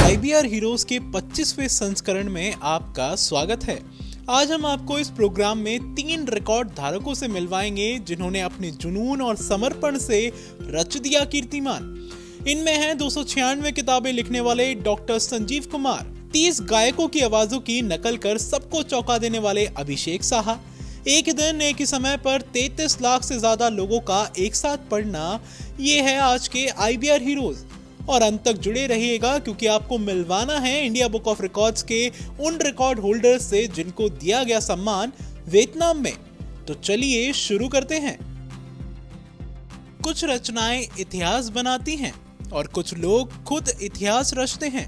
IBR heroes के 25वें संस्करण में आपका स्वागत है। आज हम आपको इस प्रोग्राम में 3 रिकॉर्ड धारकों से मिलवाएंगे जिन्होंने अपने जुनून और समर्पण से रच दिया कीर्तिमान। इनमें हैं 296 किताबें लिखने वाले डॉक्टर संजीव कुमार, 30 गायकों की आवाजों की नकल कर सबको चौंका देने वाले अभिषेक साहा, एक दिन एक ही समय पर 33 लाख से ज्यादा लोगों का एक साथ पढ़ना, ये है आज के IBR हीरोज। और अंत तक जुड़े रहिएगा क्योंकि आपको मिलवाना है इंडिया बुक ऑफ रिकॉर्ड्स के उन रिकॉर्ड होल्डर्स से जिनको दिया गया सम्मान वियतनाम में। तो चलिए शुरू करते हैं। कुछ रचनाएं इतिहास बनाती हैं और कुछ लोग खुद इतिहास रचते हैं।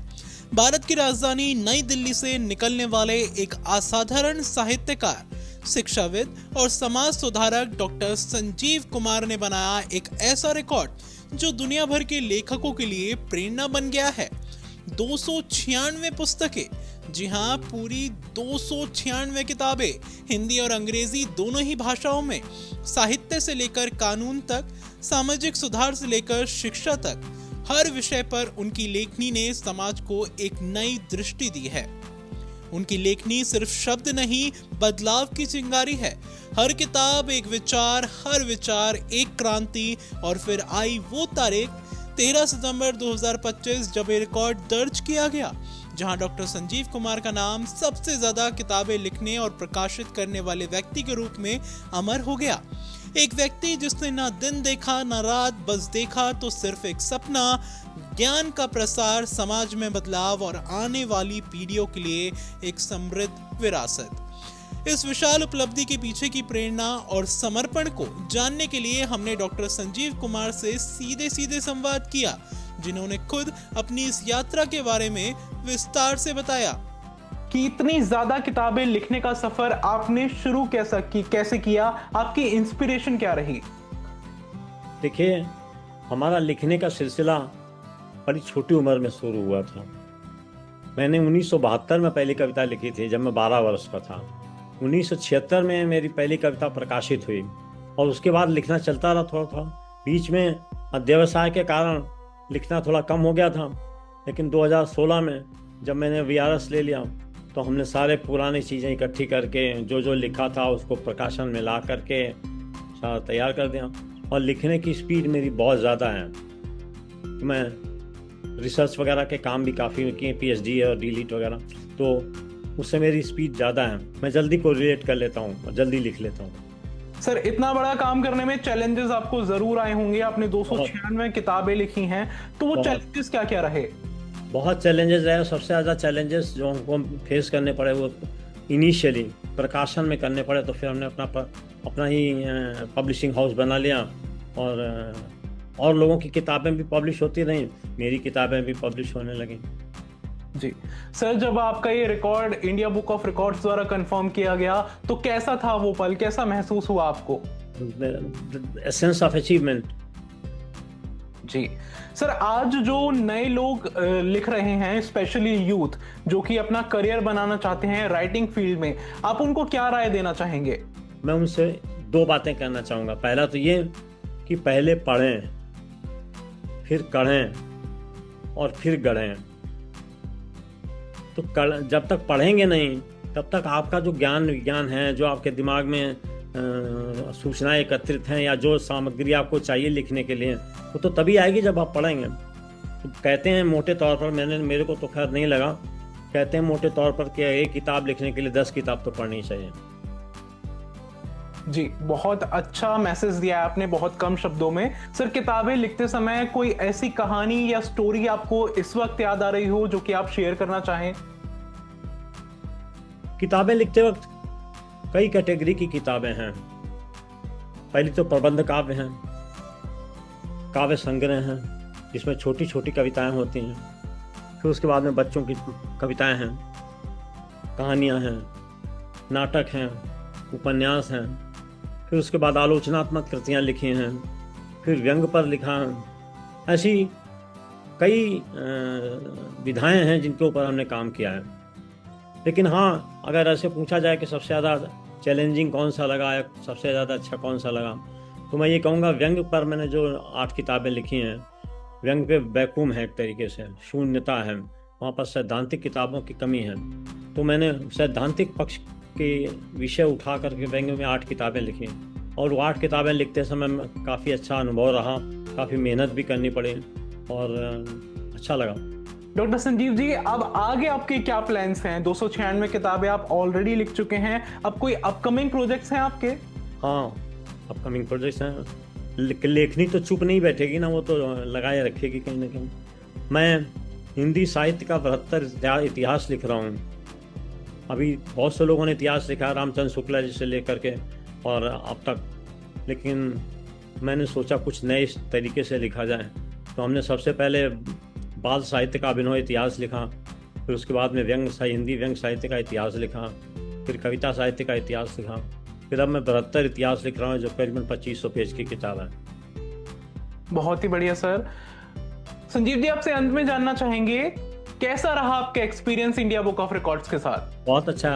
भारत की राजधानी नई दिल्ली से निकलने वाले एक असाधारण साहित्यकार, शिक्षाविद और समाज सुधारक डॉक्टर संजीव कुमार ने बनाया एक ऐसा रिकॉर्ड जो दुनिया भर के लेखकों के लिए प्रेरणा बन गया है। 296 पुस्तकें, जी हाँ, पूरी 296 किताबें, हिंदी और अंग्रेजी दोनों ही भाषाओं में, साहित्य से लेकर कानून तक, सामाजिक सुधार से लेकर शिक्षा तक, हर विषय पर उनकी लेखनी ने समाज को एक नई दृष्टि दी है। उनकी लेखनी सिर्फ शब्द नहीं, बदलाव की चिंगारी है। हर किताब एक विचार, हर विचार एक क्रांति। और फिर आई वो तारीख 13 सितंबर 2025 जब ये रिकॉर्ड दर्ज किया गया, जहां डॉक्टर संजीव कुमार का नाम सबसे ज्यादा किताबें लिखने और प्रकाशित करने वाले व्यक्ति के रूप में अमर हो गया। एक व्यक्ति जिसने ना दिन देखा ना रात, बस देखा तो सिर्फ एक सपना, ज्ञान का प्रसार, समाज में बदलाव और आने वाली पीढ़ियों के लिए एक समृद्ध विरासत। इस विशाल उपलब्धि के पीछे की प्रेरणा और समर्पण को जानने के लिए हमने डॉक्टर संजीव कुमार से सीधे संवाद किया, जिन्होंने खुद अपनी इस यात्रा के बारे में विस्तार से बताया कि इतनी ज्यादा किताबें लिखने का सफर आपने शुरू कैसे किया, आपकी इंस्पिरेशन क्या रही? देखिए, हमारा लिखने का सिलसिला बड़ी छोटी उम्र में शुरू हुआ था। मैंने 1972 में पहली कविता लिखी थी जब मैं 12 वर्ष का था। 1976 में मेरी पहली कविता प्रकाशित हुई और उसके बाद लिखना चलता रहा थोड़ा। बीच में अध्यवसाय के कारण लिखना थोड़ा कम हो गया था, लेकिन 2016 में जब मैंने VRS ले लिया तो हमने सारे पुरानी चीज़ें इकट्ठी करके जो लिखा था उसको प्रकाशन में ला करके सारा तैयार कर दिया। और लिखने की स्पीड मेरी बहुत ज़्यादा है। मैं रिसर्च वगैरह के काम भी काफ़ी किए, PhD और DLit वगैरह, तो उससे मेरी स्पीड ज़्यादा है। मैं जल्दी को रिलेट कर लेता हूँ और जल्दी लिख लेता हूँ। सर, इतना बड़ा काम करने में चैलेंजेस आपको ज़रूर आए होंगे। आपने 296 किताबें लिखी हैं, तो वो चैलेंजेस क्या रहे? बहुत चैलेंजेस रहे। सबसे ज़्यादा चैलेंजेस जो हमको फेस करने पड़े वो इनिशियली प्रकाशन में करने पड़े। तो फिर हमने अपना ही पब्लिशिंग हाउस बना लिया और लोगों की किताबें भी पब्लिश होती रहीं, मेरी किताबें भी पब्लिश होने लगी। जी सर, जब आपका ये record India book of records द्वारा कंफर्म किया गया तो कैसा था वो पल, कैसा महसूस हुआ आपको? Sense of achievement. जी सर, आज जो नए लोग लिख रहे हैं, स्पेशली यूथ जो कि अपना करियर बनाना चाहते हैं राइटिंग फील्ड में, आप उनको क्या राय देना चाहेंगे? मैं उनसे 2 बातें कहना चाहूँगा। पहला तो ये कि पहले पढ़ें, फिर कढ़ें और फिर गढ़ें। तो जब तक पढ़ेंगे नहीं तब तक आपका जो विज्ञान है, जो आपके दिमाग में सूचनाएं एकत्रित हैं या जो सामग्री आपको चाहिए लिखने के लिए, वो तो तभी आएगी जब आप पढ़ेंगे। तो कहते हैं मोटे तौर पर, मेरे को तो खैर नहीं लगा, कहते हैं मोटे तौर पर कि एक किताब लिखने के लिए 10 किताब तो पढ़नी चाहिए। जी, बहुत अच्छा मैसेज दिया आपने बहुत कम शब्दों में। सर, किताबें लिखते समय कोई ऐसी कहानी या स्टोरी आपको इस वक्त याद आ रही हो जो कि आप शेयर करना चाहें? किताबें लिखते वक्त कई कैटेगरी की किताबें हैं। पहली तो प्रबंध काव्य हैं, काव्य संग्रह हैं जिसमें छोटी छोटी कविताएं होती हैं। फिर उसके बाद में बच्चों की कविताएं हैं, कहानियां हैं, नाटक हैं, उपन्यास हैं। फिर उसके बाद आलोचनात्मक कृतियां लिखी हैं, फिर व्यंग पर लिखा। ऐसी कई विधाएं हैं जिनके ऊपर हमने काम किया है। लेकिन हाँ, अगर ऐसे पूछा जाए कि सबसे ज़्यादा चैलेंजिंग कौन सा लगा या सबसे ज़्यादा अच्छा कौन सा लगा, तो मैं ये कहूँगा व्यंग पर मैंने जो 8 किताबें लिखी हैं, व्यंग पे वैक्यूम है, एक तरीके से शून्यता है, वहाँ पर सैद्धांतिक किताबों की कमी है, तो मैंने सैद्धांतिक पक्ष के विषय उठा करके व्यंग्य में 8 किताबें लिखी, और वो 8 किताबें लिखते समय काफ़ी अच्छा अनुभव रहा, काफ़ी मेहनत भी करनी पड़ी और अच्छा लगा। डॉक्टर संजीव जी, अब आगे आपके क्या प्लान्स हैं? 296 किताबें आप ऑलरेडी लिख चुके हैं, अब कोई अपकमिंग प्रोजेक्ट्स हैं आपके? हाँ, अपकमिंग प्रोजेक्ट्स हैं। लेखनी तो चुप नहीं बैठेगी ना, वो तो लगाए रखेगी कहीं ना कहीं। मैं हिंदी साहित्य का 72 इतिहास लिख रहा हूँ। अभी बहुत से लोगों ने इतिहास लिखा, रामचंद्र शुक्ला जी से लेकर के और अब तक, लेकिन मैंने सोचा कुछ नए तरीके से लिखा जाए, तो हमने सबसे पहले बाल साहित्य का अभिनव इतिहास लिखा, फिर उसके बाद में हिंदी व्यंग्य साहित्य का इतिहास लिखा, फिर कविता साहित्य का इतिहास लिखा, फिर अब मैं 72 इतिहास लिख रहा हूँ, जो करीबन 2500 पेज की किताब है। बहुत ही बढ़िया सर। संजीव जी, आपसे अंत में जानना चाहेंगे, कैसा रहा आपका experience India book of records के साथ? बहुत अच्छा,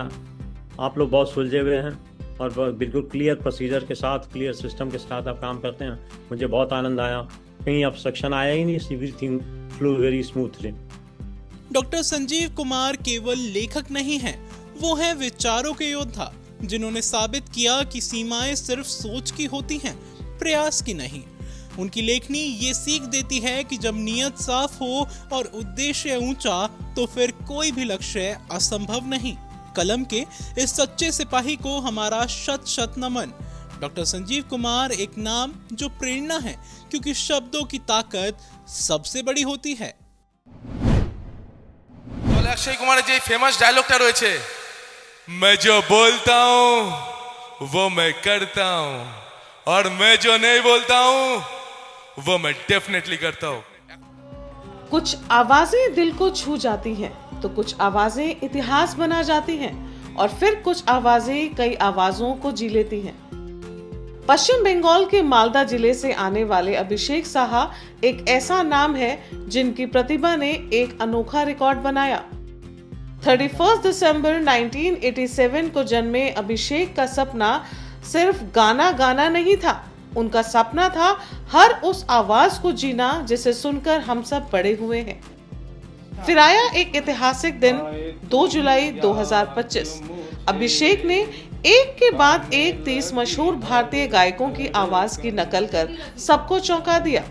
आप लोग बहुत सुलझे हुए हैं और बिल्कुल क्लियर प्रोसीजर के साथ, क्लियर सिस्टम के साथ आप काम करते हैं। मुझे बहुत आनंद आया, कहीं ऑब्स्ट्रक्शन आया ही नहीं, everything flow very smoothly. Doctor Sanjeev Kumar केवल लेखक नहीं हैं, वो हैं विचारों के योद्धा, जिन्होंने साबित किया कि सीमाएं सिर्फ सोच की होती हैं, प्रयास की नहीं। उनकी लेखनी ये सीख देती है कि जब नियत साफ हो और उद्देश्य ऊंचा, तो फिर कोई भी लक्ष्य असंभव नहीं। कलम के इस सच्चे सिपाही को हमारा शत शत नमन। डॉक्टर संजीव कुमार एक नाम जो प्रेरणा है, क्योंकि शब्दों की ताकत सबसे बड़ी होती है। अक्षय कुमार जी फेमस डायलॉगটা রয়েছে, मैं जो बोलता हूँ वो मैं करता हूँ, और मैं जो नहीं बोलता हूँ वो मैं डेफिनेटली करता हूँ। कुछ आवाजें दिल को छू जाती हैं, तो कुछ आवाजें इतिहास बना जाती हैं, और फिर कुछ आवाजें कई आवाजों को जी लेती हैं। पश्चिम बंगाल के मालदा जिले से आने वाले अभिषेक साहा एक ऐसा नाम है जिनकी प्रतिभा ने एक अनोखा रिकॉर्ड बनाया। 31 दिसंबर 1987 को जन्मे अभिषेक का सपना सिर्फ गाना गाना नहीं था, उनका सपना था हर उस आवाज को जीना जिसे सुनकर हम सब बड़े हुए हैं। फिर आया एक ऐतिहासिक दिन, 2 जुलाई 2025। अभिषेक ने एक के बाद एक 30 मशहूर भारतीय गायकों की आवाज की नकल कर सबको चौंका दिया।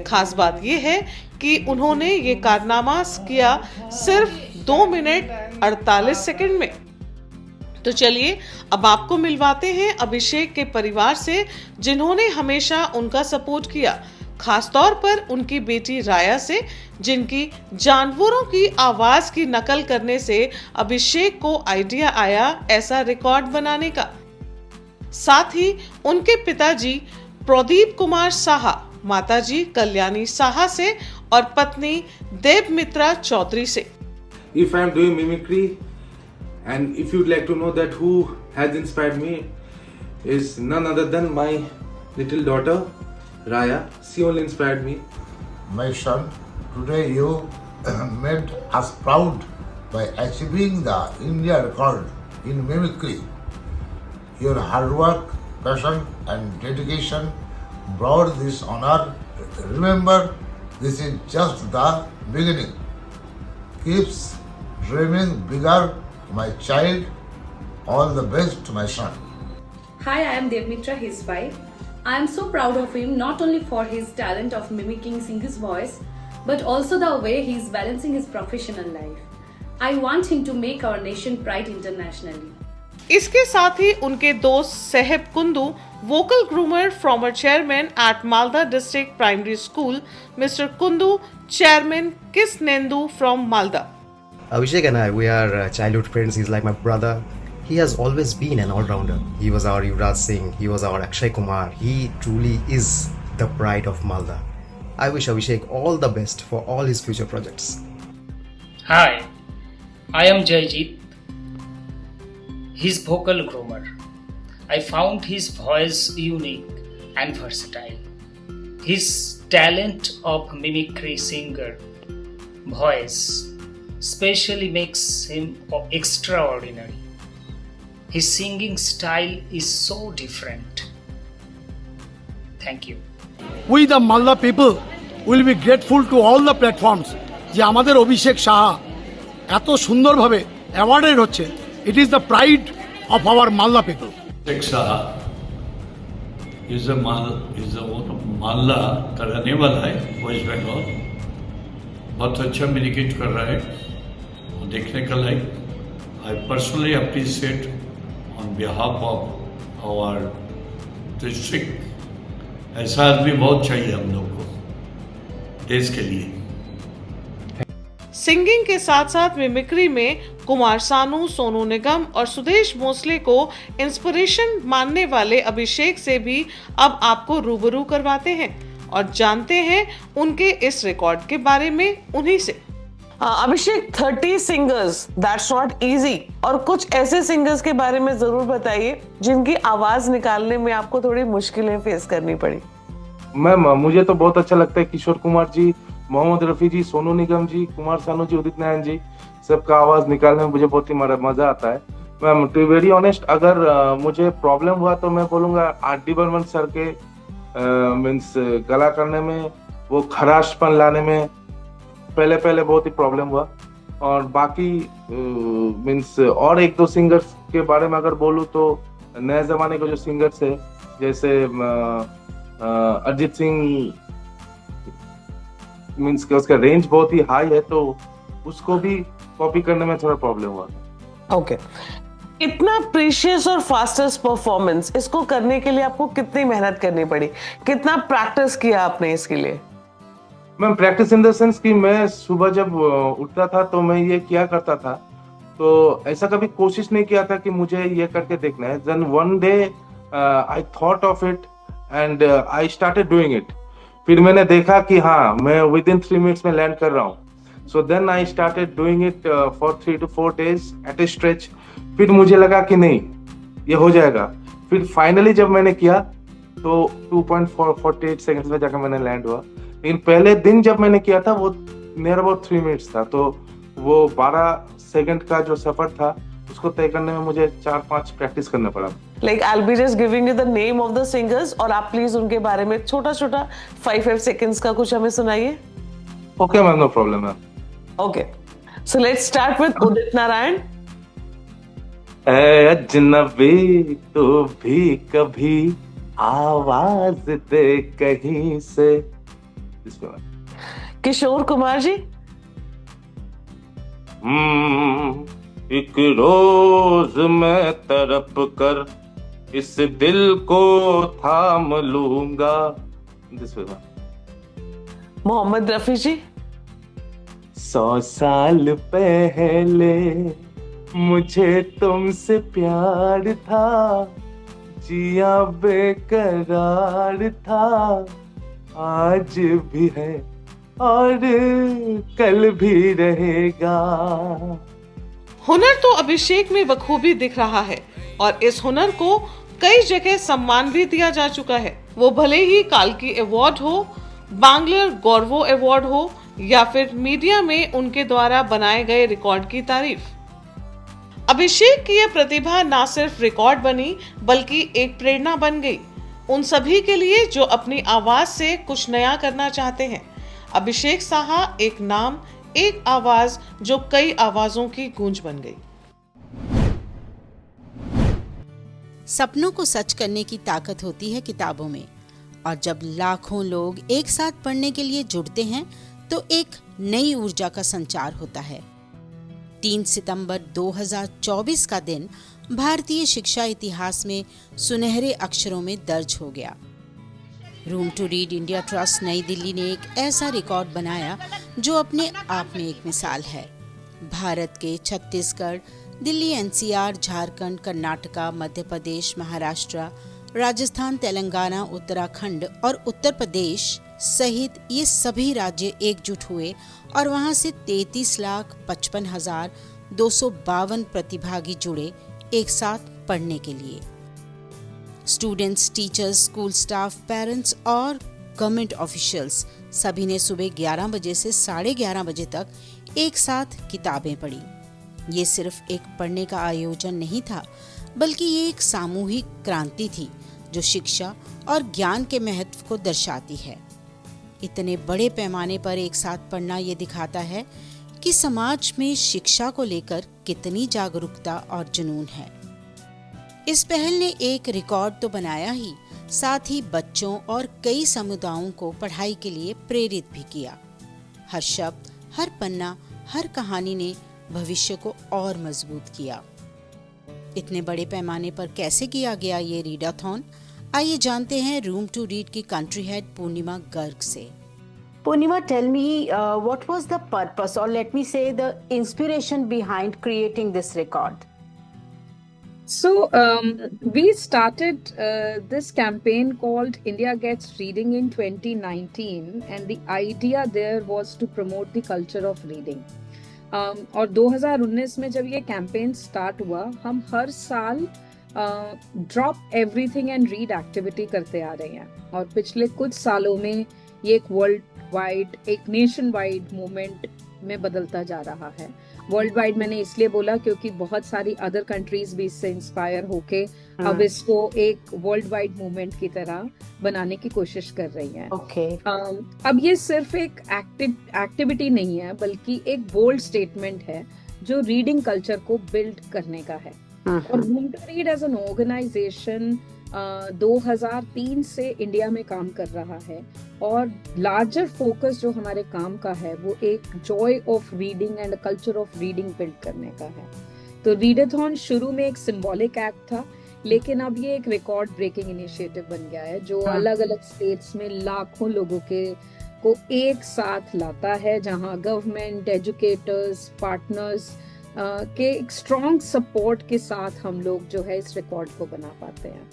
खास बात यह है कि उन्होंने ये कारनामा किया सिर्फ 2 मिनट 48 सेकंड में। तो चलिए अब आपको मिलवाते हैं अभिषेक के परिवार से, जिन्होंने हमेशा उनका सपोर्ट किया, खासतौर पर उनकी बेटी राया से, जिनकी जानवरों की आवाज की नकल करने से अभिषेक को आइडिया आया ऐसा रिकॉर्ड बनाने का। साथ ही उनके पिताजी प्रदीप कुमार साहा, माताजी कल्याणी साहा से और पत्नी देवमित्रा चौधरी से। If I am doing mimicry, and if you'd like to know that who has inspired me, is none other than my little daughter Raya. She only inspired me. My son, today you made us proud by achieving the India record in mimicry. Your hard work, passion and dedication brought this honor. Remember, this is just the beginning. Keep dreaming bigger, my child. All the best, my son. Hi, I am Devmitra, his wife. I am so proud of him, not only for his talent of mimicking Singhu's voice, but also the way he is balancing his professional life. I want him to make our nation pride internationally. इसके साथ ही उनके दोस्त सहब Kundu, vocal groomer, former chairman at Malda District Primary School, Mr. Kundu, chairman Kis Nendu from Malda. Abhishek and I, we are childhood friends. He's like my brother. He has always been an all-rounder. He was our Yuvraj Singh. He was our Akshay Kumar. He truly is the pride of Malda. I wish Abhishek all the best for all his future projects. Hi, I am Jayjit, his vocal groomer. I found his voice unique and versatile. His talent of mimicry singer voice especially makes him extraordinary. His singing style is so different. Thank you. We the Malda people will be grateful to all the platforms যে আমাদের অভিষেক সাহা এত সুন্দরভাবে awarded হচ্ছে, it is the pride of our Malda people. Malda का रहने वाला है, waste Bengal. बहुत अच्छा मिनिकेट कर रहा है, देखने का लायक। I personally appreciate on behalf of our district. ऐसा आदमी बहुत चाहिए हम लोग को देश के लिए। सिंगिंग के साथ साथ मिमिक्री में कुमार सानू, सोनू निगम और सुदेश भोसले को इंस्पिरेशन मानने वाले अभिषेक से भी अब आपको रूबरू करवाते हैं और जानते हैं उनके इस रिकॉर्ड के बारे में उन्हीं से। अभिषेक, 30 सिंगर्स, दैट्स नॉट इजी। और कुछ ऐसे सिंगर्स के बारे में जरूर बताइए जिनकी आवाज निकालने में आपको थोड़ी मुश्किलें फेस करनी पड़ी। मैम, मुझे तो बहुत अच्छा लगता है किशोर कुमार जी, मोहम्मद रफी जी, सोनू निगम जी, कुमार सानू जी, उदित नारायण जी, सबका आवाज निकालने में मुझे बहुत ही मजा आता है। Ma'am, to be very honest, अगर मुझे प्रॉब्लम हुआ तो मैं बोलूंगा आर.डी. बर्मन सर के मीन्स गला करने में, वो खराशपन लाने में पहले बहुत ही प्रॉब्लम हुआ। और बाकी मीन्स और एक दो सिंगर्स के बारे में अगर बोलूँ तो नए जमाने के जो सिंगर्स है, जैसे अरिजीत सिंह, मीन्स कि उसका रेंज बहुत ही हाई है, तो उसको भी कॉपी करने में थोड़ा प्रॉब्लम हुआ। ओके, इतना प्रीशियस और फास्टेस्ट परफॉर्मेंस, इसको करने के लिए आपको कितनी मेहनत करनी पड़ी, कितना प्रैक्टिस किया आपने इसके लिए? Ma'am, practice in the sense कि मैं सुबह जब उठता था तो मैं ये क्या करता था, तो ऐसा कभी कोशिश नहीं किया था कि मुझे ये करके देखना है। Then one day I thought of it and I started doing it. फिर मैंने देखा कि हाँ, मैं विद इन 3 मिनट्स में लैंड कर रहा हूँ। So then I started doing it for 3 to 4 days at a stretch. फिर मुझे लगा कि नहीं, ये हो जाएगा। फिर फाइनली जब मैंने किया तो 2.48 सेकंड्स में जाकर मैंने लैंड हुआ। लेकिन पहले दिन जब मैंने किया था वो नियर अबाउट 3 मिनट्स था, तो वो 12 सेकंड का जो सफर था उसको तय करने में मुझे 4-5 प्रैक्टिस करना पड़ा। Like I'll be just giving you the name of the singers और आप प्लीज उनके बारे में छोटा 5 सेकंड्स का कुछ हमें सुनाइए। Okay ma'am, no problem ma'am. Okay, so let's start with Udit Narayan. ऐ अजनबी तू भी कभी आवाज दे कहीं से। किशोर कुमार जी। एक रोज मैं तड़प कर इस दिल को थाम लूंगा। मोहम्मद रफी जी। 100 साल पहले मुझे तुमसे प्यार था, जिया बेकरार था, आज भी है और कल भी रहेगा। हुनर तो अभिषेक में बखूबी दिख रहा है और इस हुनर को कई जगह सम्मान भी दिया जा चुका है, वो भले ही काल्की अवार्ड हो, बांग्लर गौरवो अवार्ड हो या फिर मीडिया में उनके द्वारा बनाए गए रिकॉर्ड की तारीफ। अभिषेक की यह प्रतिभा ना सिर्फ रिकॉर्ड बनी बल्कि एक प्रेरणा बन गई उन सभी के लिए जो अपनी आवाज से कुछ नया करना चाहते हैं। अभिषेक साहा एक नाम, एक आवाज जो कई आवाजों की गूंज बन गई। सपनों को सच करने की ताकत होती है किताबों में, और जब लाखों लोग एक साथ पढ़ने के लिए जुड़ते हैं तो एक नई ऊर्जा का संचार होता है। 3 सितंबर 2024 का दिन भारतीय शिक्षा इतिहास में सुनहरे अक्षरों में दर्ज हो गया। Room to read India trust New Delhi ने एक ऐसा रिकॉर्ड बनाया जो अपने आप में एक मिसाल है। भारत के छत्तीसगढ़, दिल्ली, एनसीआर, झारखंड, कर्नाटका, मध्य प्रदेश, महाराष्ट्र, राजस्थान, तेलंगाना, उत्तराखंड और उत्तर प्रदेश सहित ये सभी राज्य एकजुट हुए और वहां से 33,55,252 प्रतिभागी जुड़े एक साथ पढ़ने के लिए। Students, teachers, school staff, parents और गवर्नमेंट ऑफिशियल्स सभी ने सुबह 11 बजे से 11:30 बजे तक एक साथ किताबें पढ़ी। ये सिर्फ एक पढ़ने का आयोजन नहीं था, बल्कि ये एक सामूहिक क्रांति थी जो शिक्षा और ज्ञान के महत्व को दर्शाती है। इतने बड़े पैमाने पर एक साथ पढ़ना ये दिखाता है कि समाज में शिक्षा को लेकर कितनी जागरूकता और जुनून है। इस पहल ने एक रिकॉर्ड तो बनाया ही, साथ ही बच्चों और कई समुदायों को पढ़ाई के लिए प्रेरित भी किया। हर शब्द, हर पन्ना, हर कहानी ने भविष्य को और मजबूत किया। इतने बड़े पैमाने पर कैसे किया गया ये रीडाथॉन, आइए जानते हैं रूम टू रीड की कंट्री हेड पूर्णिमा गर्ग से। Purnima, tell me what was the purpose, or let me say the inspiration behind creating this record? So we started this campaign called India Gets Reading in 2019, and the idea there was to promote the culture of reading. और 2019 में जब ये campaign start हुआ, हम हर साल drop everything and read activity करते आ रहे हैं, और पिछले कुछ सालों में ये एक वर्ल्ड वाइड, एक नेशन वाइड मूवमेंट में बदलता जा रहा है। वर्ल्ड वाइड मैंने इसलिए बोला क्योंकि बहुत सारी अदर कंट्रीज भी इससे इंस्पायर होके अब इसको एक वर्ल्ड वाइड मूवमेंट की तरह बनाने की कोशिश कर रही हैं। अब ये सिर्फ एक एक्टिविटी नहीं है, बल्कि एक बोल्ड स्टेटमेंट है जो रीडिंग कल्चर को बिल्ड करने का है। और room to read as an organisation 2003 से इंडिया में काम कर रहा है, और लार्जर फोकस जो हमारे काम का है वो एक Joy of reading and culture of reading build करने का है। तो रीडाथॉन शुरू में एक सिंबॉलिक एक्ट था, लेकिन अब ये एक रिकॉर्ड ब्रेकिंग इनिशिएटिव बन गया है जो अलग अलग स्टेट्स में लाखों लोगों को एक साथ लाता है, जहां गवर्नमेंट, एजुकेटर्स, पार्टनर्स के एक स्ट्रॉन्ग सपोर्ट के साथ हम लोग जो है इस रिकॉर्ड को बना पाते हैं।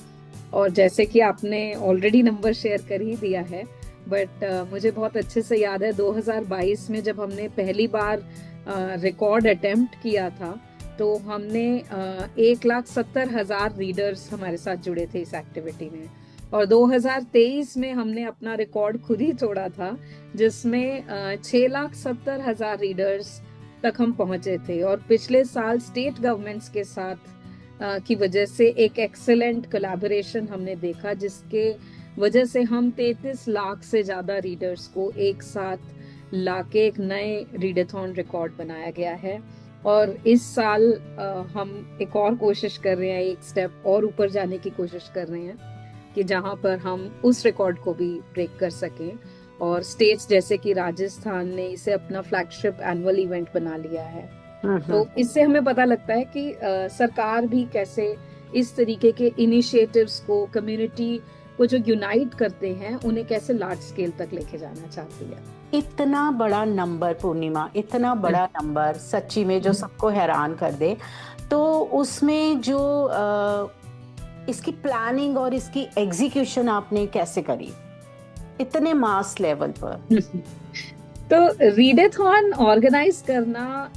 और जैसे कि आपने ऑलरेडी नंबर शेयर कर ही दिया है, बट मुझे बहुत अच्छे से याद है 2022 में जब हमने पहली बार रिकॉर्ड अटेम्प्ट किया था, तो हमने 1,70,000 रीडर्स हमारे साथ जुड़े थे इस एक्टिविटी में। और 2023 में हमने अपना रिकॉर्ड खुद ही तोड़ा था, जिसमें 6,70,000 रीडर्स तक हम पहुंचे थे। और पिछले साल स्टेट गवर्नमेंट्स के साथ की वजह से एक एक्सेलेंट कोलैबोरेशन हमने देखा, जिसके वजह से हम 33 लाख से ज्यादा रीडर्स को एक साथ लाके एक नए रीडाथॉन रिकॉर्ड बनाया गया है। और इस साल हम एक और कोशिश कर रहे हैं, एक स्टेप और ऊपर जाने की कोशिश कर रहे हैं कि जहां पर हम उस रिकॉर्ड को भी ब्रेक कर सकें। और स्टेट्स जैसे कि राजस्थान ने इसे अपना फ्लैगशिप एनुअल इवेंट बना लिया है। तो इससे हमें पता लगता है कि सरकार भी कैसे इस तरीके के इनिशिएटिव्स को, कम्युनिटी को जो यूनाइट करते हैं, उन्हें कैसे लार्ज स्केल तक लेके जाना चाहती है। इतना बड़ा नंबर पूर्णिमा, इतना बड़ा नंबर सच्ची में जो सबको हैरान कर दे। तो उसमें जो इसकी प्लानिंग और इसकी एग्जीक्यूशन आपने कैसे करी इतने मास लेवल पर? तो रीडाथॉन ऑर्गेनाइज करना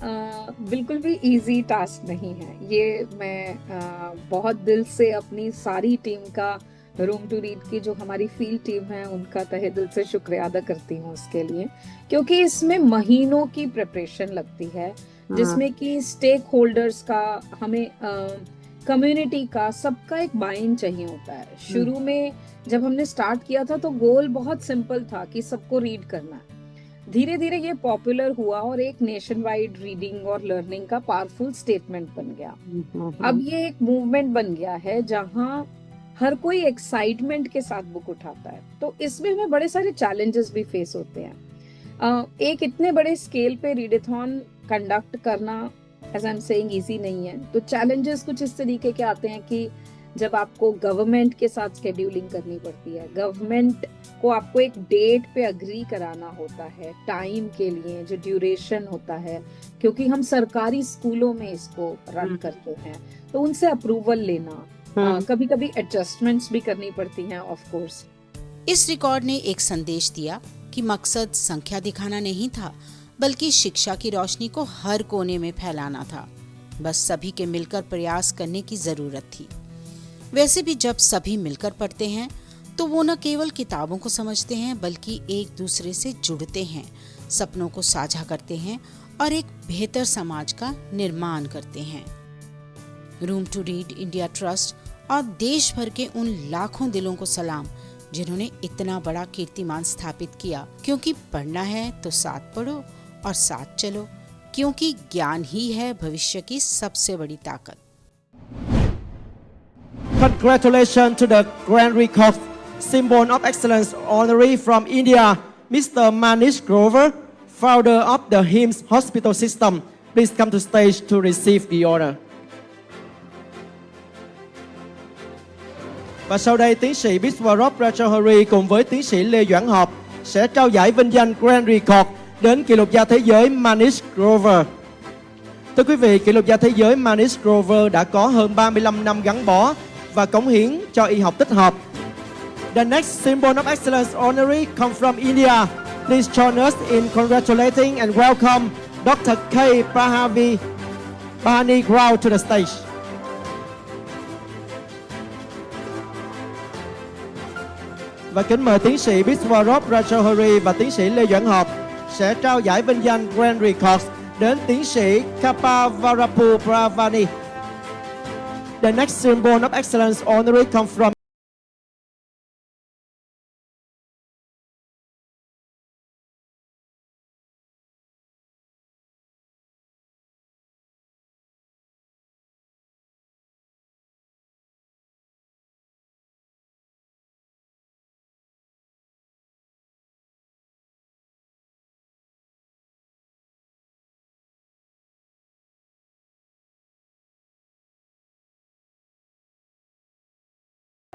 बिल्कुल भी इजी टास्क नहीं है। ये मैं बहुत दिल से अपनी सारी टीम का, रूम टू रीड की जो हमारी फील्ड टीम है, उनका तहे दिल से शुक्रिया अदा करती हूँ उसके लिए, क्योंकि इसमें महीनों की प्रिपरेशन लगती है, जिसमें कि स्टेक होल्डर्स का, हमें कम्युनिटी का, सबका एक बाइन चाहिए होता है। शुरू में जब हमने स्टार्ट किया था तो गोल बहुत सिंपल था कि सबको रीड करना है। धीरे धीरे ये पॉपुलर हुआ और एक नेशन वाइड रीडिंग और लर्निंग का पावरफुल स्टेटमेंट बन गया। अब ये एक मूवमेंट बन गया है जहां हर कोई एक्साइटमेंट के साथ बुक उठाता है। तो इसमें हमें बड़े सारे चैलेंजेस भी फेस होते हैं। एक इतने बड़े स्केल पे रीडाथॉन कंडक्ट करना, as I am saying, easy नहीं है। तो चैलेंजेस कुछ इस तरीके के आते हैं कि जब आपको गवर्नमेंट के साथ स्केड्यूलिंग करनी पड़ती है, गवर्नमेंट को आपको एक डेट पे अग्री कराना होता है, टाइम के लिए जो ड्यूरेशन होता है, क्योंकि हम सरकारी स्कूलों में इसको रन करते हैं, तो उनसे अप्रूवल लेना, कभी कभी एडजस्टमेंट्स भी करनी पड़ती हैं ऑफ कोर्स। इस रिकॉर्ड ने एक संदेश दिया कि मकसद संख्या दिखाना नहीं था, बल्कि शिक्षा की रोशनी को हर कोने में फैलाना था। बस सभी के मिलकर प्रयास करने की जरूरत थी। वैसे भी जब सभी मिलकर पढ़ते हैं तो वो न केवल किताबों को समझते हैं, बल्कि एक दूसरे से जुड़ते हैं, सपनों को साझा करते हैं और एक बेहतर समाज का निर्माण करते हैं। Room to read India trust और देश भर के उन लाखों दिलों को सलाम जिन्होंने इतना बड़ा कीर्तिमान स्थापित किया, क्योंकि पढ़ना है तो साथ पढ़ो और साथ चलो। क्योंकि ज्ञान ही है भविष्य की सबसे बड़ी ताकत। Congratulations to the Grand Record Symbol of Excellence honoree from India, Mr. Manish Grover, founder of the HIMSS Hospital System. Please come to stage to receive the honor. Và sau đây tiến sĩ Biswarop Rajahari cùng với tiến sĩ Lê Doãn Hợp sẽ trao giải vinh danh Grand Record đến kỷ lục gia thế giới Manish Grover. Thưa quý vị, kỷ lục gia thế giới Manish Grover đã có hơn 35 năm gắn bó và cống hiến cho y học tích hợp. The next symbol of excellence honoree come from India. Please join us in congratulating and welcome Dr. K. Bahani Rao to the stage. Và kính mời tiến sĩ Biswarop Rajahari và tiến sĩ Lê Doãn Hợp sẽ trao giải vinh danh Grand Records đến tiến sĩ Kapavarapu Pravani. The next symbol of excellence honoree come from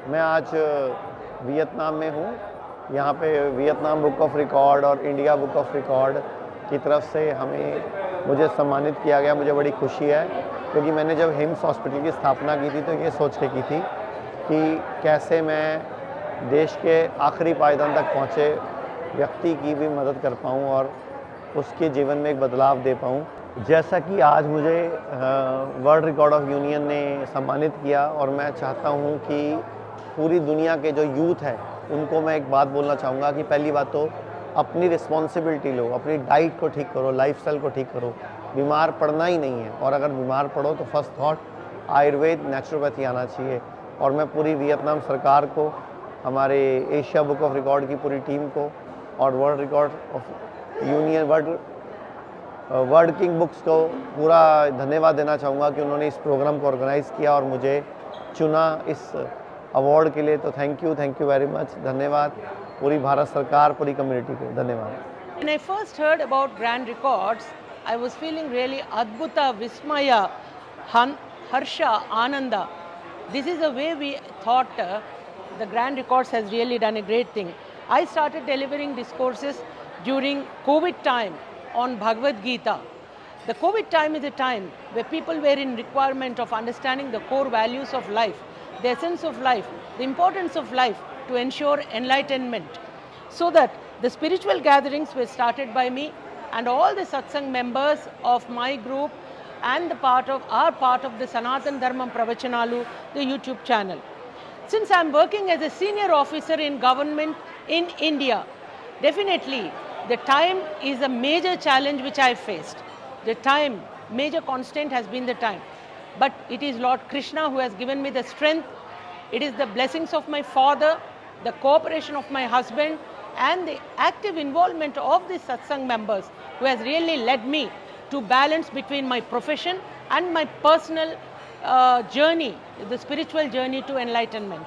मैं आज Vietnam में हूँ। यहाँ पे Vietnam book of record और India book of record की तरफ से मुझे सम्मानित किया गया। मुझे बड़ी खुशी है क्योंकि मैंने जब हिम्स हॉस्पिटल की स्थापना की थी तो ये सोच के की थी कि कैसे मैं देश के आखिरी पायदान तक पहुँचे व्यक्ति की भी मदद कर पाऊँ और उसके जीवन में एक बदलाव दे पाऊँ। जैसा कि आज मुझे वर्ल्ड रिकॉर्ड ऑफ यूनियन ने सम्मानित किया और मैं चाहता हूँ कि पूरी दुनिया के जो यूथ है उनको मैं एक बात बोलना चाहूँगा कि पहली बात तो अपनी रिस्पॉन्सिबिलिटी लो, अपनी डाइट को ठीक करो, लाइफस्टाइल को ठीक करो। बीमार पड़ना ही नहीं है और अगर बीमार पड़ो तो फर्स्ट थॉट आयुर्वेद नेचुरोपैथी आना चाहिए। और मैं पूरी वियतनाम सरकार को, हमारे एशिया बुक ऑफ रिकॉर्ड की पूरी टीम को और world record of union world king books को पूरा धन्यवाद देना चाहूँगा कि उन्होंने इस प्रोग्राम को ऑर्गेनाइज़ किया और मुझे चुना इस अवार्ड के लिए। तो थैंक यू वेरी मच। धन्यवाद पूरी भारत सरकार, पूरी कम्युनिटी को धन्यवाद। When I first heard about Grand Records, I was feeling really Adbhuta, Vismaya, Harsha, Ananda. This is the way we thought the Grand Records has really done a great thing. I started delivering discourses during COVID time on Bhagavad Gita. The COVID time is a time where people were in requirement of understanding the core values of life, the essence of life, the importance of life to ensure enlightenment. So that the spiritual gatherings were started by me and all the satsang members of my group and part of the Sanatan Dharmam Pravachanalu, the YouTube channel. Since I am working as a senior officer in government in India, definitely the time is a major challenge which I faced. The time, major constant has been the time. But it is Lord Krishna who has given me the strength. It is the blessings of my father, the cooperation of my husband, and the active involvement of the satsang members who has really led me to balance between my profession and my personal journey, the spiritual journey to enlightenment.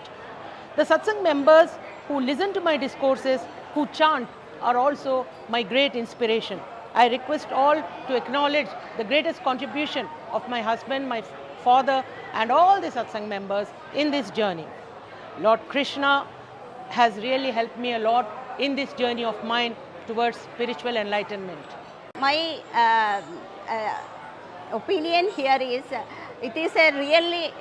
The satsang members who listen to my discourses, who chant, are also my great inspiration. I request all to acknowledge the greatest contribution of my husband, my father, and all the satsang members in this journey. Lord Krishna has really helped me a lot in this journey of mine towards spiritual enlightenment. My opinion here is it is a really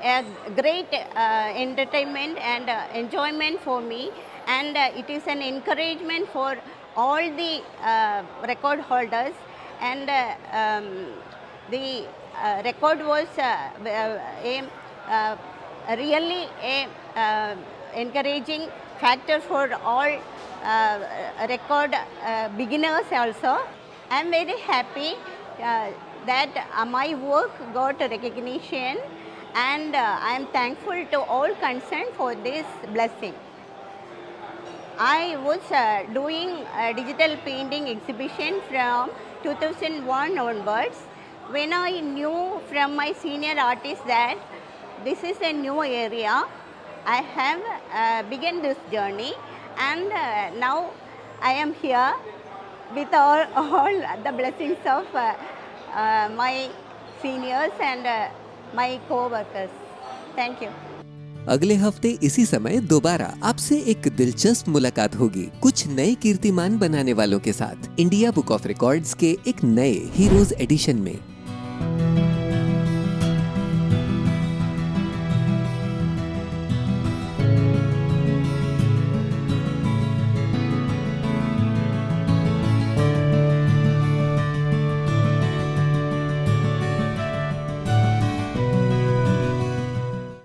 great entertainment and enjoyment for me, and it is an encouragement for all the record holders, and the record was really a encouraging factor for all record beginners also. I am very happy that my work got recognition, and I am thankful to all concerned for this blessing. I was doing a digital painting exhibition from 2001 onwards. When I knew from my senior artists that this is a new area, I have begun this journey, and now I am here with all the blessings of my seniors and my co-workers. Thank you. अगले हफ्ते इसी समय दोबारा आपसे एक दिलचस्प मुलाकात होगी कुछ नए कीर्तिमान बनाने वालों के साथ इंडिया बुक ऑफ रिकॉर्ड्स के एक नए हीरोज एडिशन में।